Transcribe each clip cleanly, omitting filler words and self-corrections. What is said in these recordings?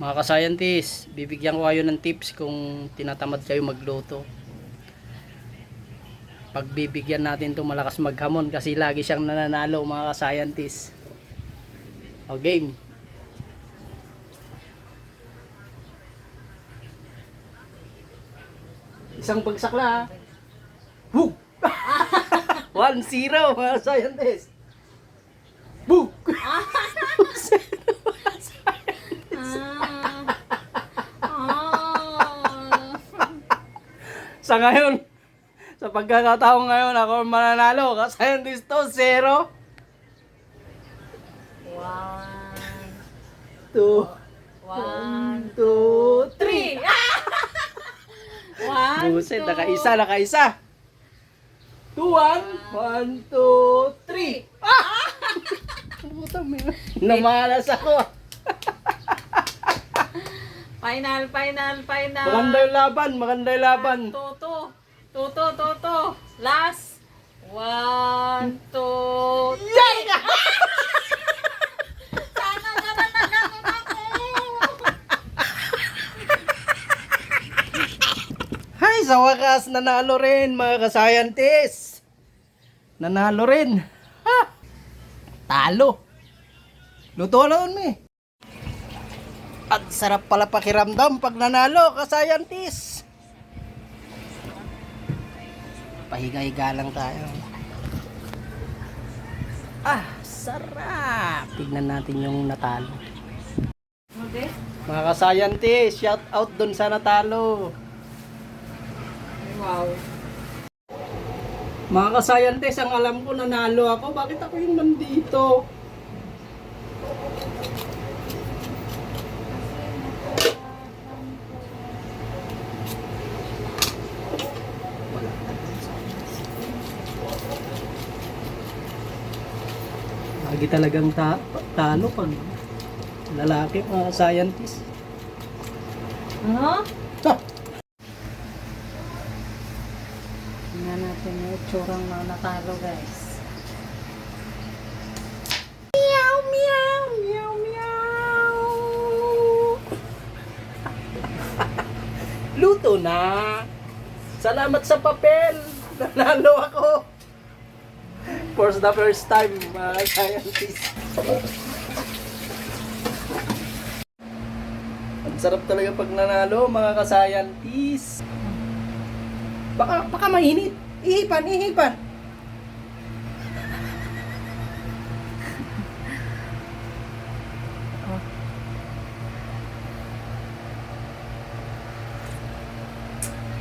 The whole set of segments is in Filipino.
Mga ka-scientist, bibigyan ko kayo ng tips kung tinatamad kayo magluto. Pagbibigyan natin itong malakas maghamon kasi lagi siyang nananalo mga ka-scientist. O game. Isang bagsak lang ha. Woo! 1-0 mga ka-scientist. Boo! Sa ngayon, sa pagkakataon ngayon, ako ang mananalo. Ka-scientist to, 0. 1, 2, 1, 2, 3. 1, Buset, nakaisa. 2, 1, 1, 2, 3. Puta, may namalas ako. Final. Maganda yung laban. Toto. Last. 1, 2, Yay! Sana naman naganon ako. Hay, sa wakas, nanalo rin mga ka-scientist. Nanalo rin. Ha? Talo. Luto na nun eh. At sarap pala pakiramdam pag nanalo ka-scientist. Pahiga-higa lang tayo. Ah, sarap. Tignan natin yung natalo. Okay. Mga ka-scientist, shout out dun sa natalo. Wow. Mga ka-scientist, ang alam ko nanalo ako. Bakit ako yung nandito? Lagi talagang talo pag lalaki mga scientist. Ano? Ah! Tingnan natin yung itsurang na natalo, guys. Luto na! Salamat sa papel! Nanalo ako! For the first time, mga scientist. Ang sarap talaga pag nanalo, mga ka-scientist. Baka mainit. Ihipan.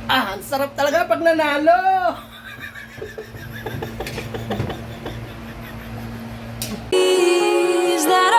Ah, ang sarap talaga pag nanalo. Is that